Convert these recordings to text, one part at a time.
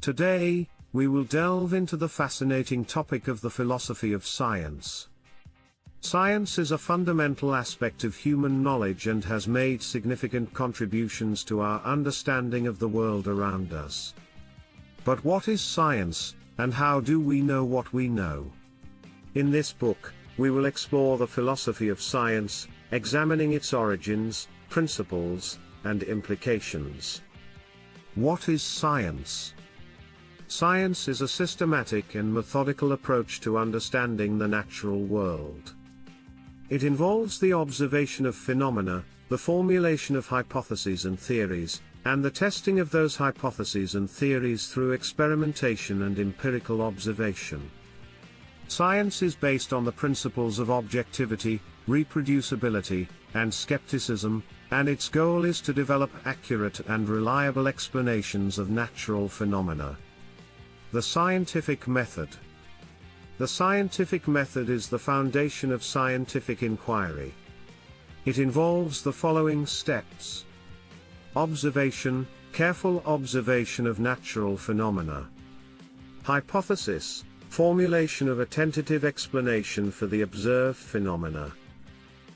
Today, we will delve into the fascinating topic of the philosophy of science. Science is a fundamental aspect of human knowledge and has made significant contributions to our understanding of the world around us. But what is science, and how do we know what we know? In this book, we will explore the philosophy of science, examining its origins, principles, and implications. What is science? Science is a systematic and methodical approach to understanding the natural world. It involves the observation of phenomena, the formulation of hypotheses and theories, and the testing of those hypotheses and theories through experimentation and empirical observation. Science is based on the principles of objectivity, reproducibility, and skepticism, and its goal is to develop accurate and reliable explanations of natural phenomena. The scientific method. The scientific method is the foundation of scientific inquiry. It involves the following steps. Observation, careful observation of natural phenomena. Hypothesis, formulation of a tentative explanation for the observed phenomena.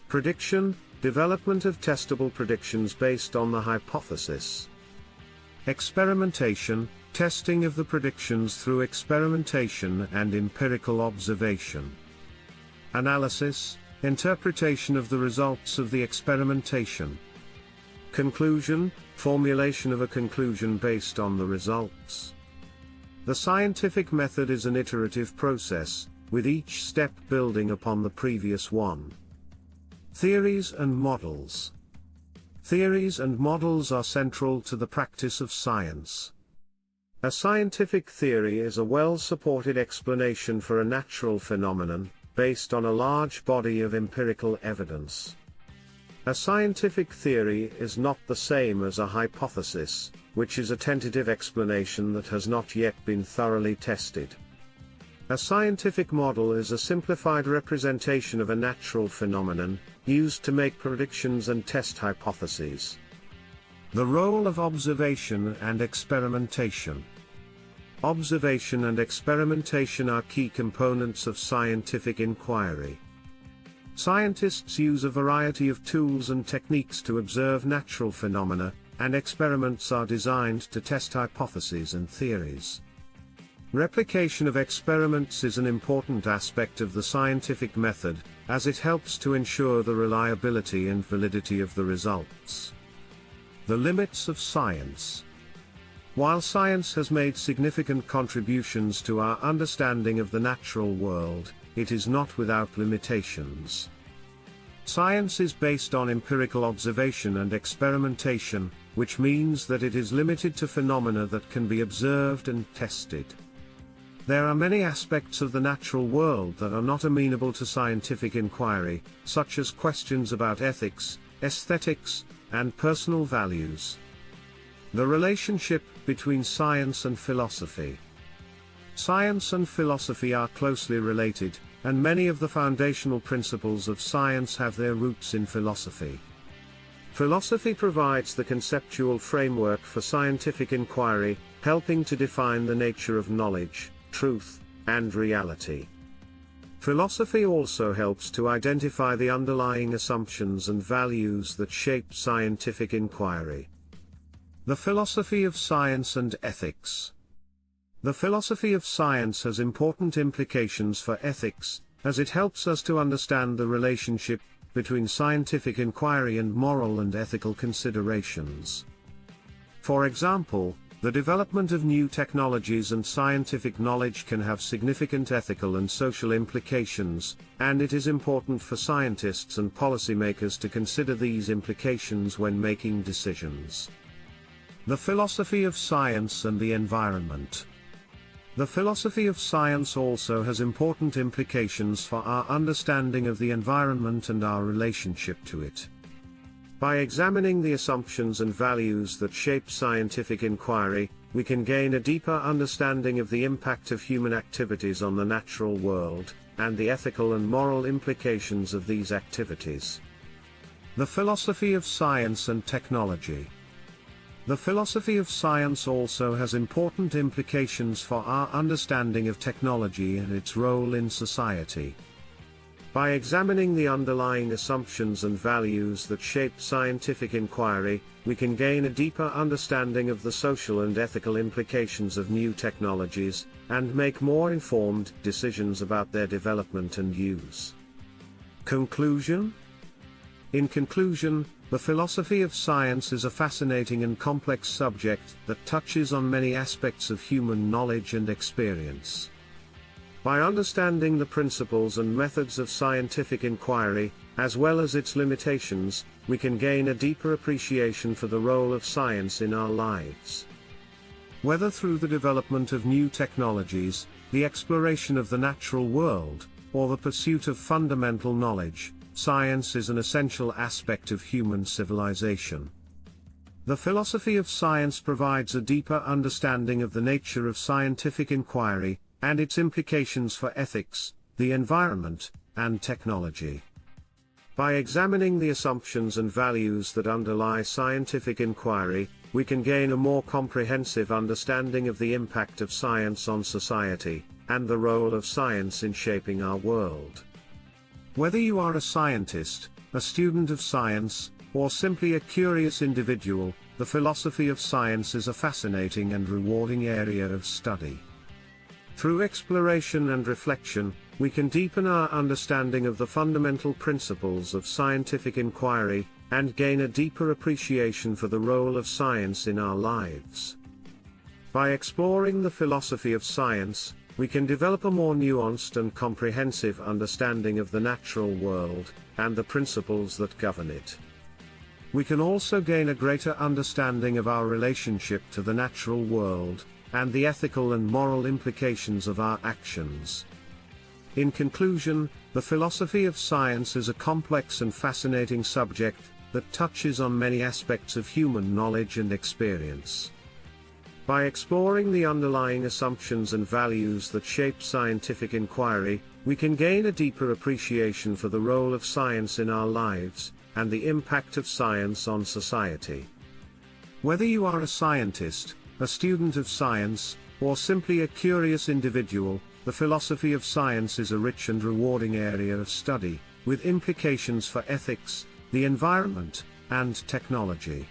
Prediction, development of testable predictions based on the hypothesis. Experimentation, testing of the predictions through experimentation and empirical observation. Analysis, interpretation of the results of the experimentation. Conclusion, formulation of a conclusion based on the results. The scientific method is an iterative process, with each step building upon the previous one. Theories and models. Theories and models are central to the practice of science. A scientific theory is a well-supported explanation for a natural phenomenon, based on a large body of empirical evidence. A scientific theory is not the same as a hypothesis, which is a tentative explanation that has not yet been thoroughly tested. A scientific model is a simplified representation of a natural phenomenon, used to make predictions and test hypotheses. The role of observation and experimentation. Observation and experimentation are key components of scientific inquiry. Scientists use a variety of tools and techniques to observe natural phenomena, and experiments are designed to test hypotheses and theories. Replication of experiments is an important aspect of the scientific method, as it helps to ensure the reliability and validity of the results. The limits of science. While science has made significant contributions to our understanding of the natural world, it is not without limitations. Science is based on empirical observation and experimentation, which means that it is limited to phenomena that can be observed and tested. There are many aspects of the natural world that are not amenable to scientific inquiry, such as questions about ethics, aesthetics, and personal values. The relationship between science and philosophy. Science and philosophy are closely related, and many of the foundational principles of science have their roots in philosophy. Philosophy provides the conceptual framework for scientific inquiry, helping to define the nature of knowledge, truth, and reality. Philosophy also helps to identify the underlying assumptions and values that shape scientific inquiry. The philosophy of science and ethics. The philosophy of science has important implications for ethics, as it helps us to understand the relationship between scientific inquiry and moral and ethical considerations. For example, the development of new technologies and scientific knowledge can have significant ethical and social implications, and it is important for scientists and policymakers to consider these implications when making decisions. The philosophy of science and the environment. The philosophy of science also has important implications for our understanding of the environment and our relationship to it. By examining the assumptions and values that shape scientific inquiry, we can gain a deeper understanding of the impact of human activities on the natural world, and the ethical and moral implications of these activities. The philosophy of science and technology. The philosophy of science also has important implications for our understanding of technology and its role in society. By examining the underlying assumptions and values that shape scientific inquiry, we can gain a deeper understanding of the social and ethical implications of new technologies, and make more informed decisions about their development and use. Conclusion? In conclusion, the philosophy of science is a fascinating and complex subject that touches on many aspects of human knowledge and experience. By understanding the principles and methods of scientific inquiry, as well as its limitations, we can gain a deeper appreciation for the role of science in our lives. Whether through the development of new technologies, the exploration of the natural world, or the pursuit of fundamental knowledge, science is an essential aspect of human civilization. The philosophy of science provides a deeper understanding of the nature of scientific inquiry, and its implications for ethics, the environment, and technology. By examining the assumptions and values that underlie scientific inquiry, we can gain a more comprehensive understanding of the impact of science on society, and the role of science in shaping our world. Whether you are a scientist, a student of science, or simply a curious individual, the philosophy of science is a fascinating and rewarding area of study. Through exploration and reflection, we can deepen our understanding of the fundamental principles of scientific inquiry, and gain a deeper appreciation for the role of science in our lives. By exploring the philosophy of science, we can develop a more nuanced and comprehensive understanding of the natural world, and the principles that govern it. We can also gain a greater understanding of our relationship to the natural world, and the ethical and moral implications of our actions. In conclusion, the philosophy of science is a complex and fascinating subject that touches on many aspects of human knowledge and experience. By exploring the underlying assumptions and values that shape scientific inquiry, we can gain a deeper appreciation for the role of science in our lives, and the impact of science on society. Whether you are a scientist, a student of science, or simply a curious individual, the philosophy of science is a rich and rewarding area of study, with implications for ethics, the environment, and technology.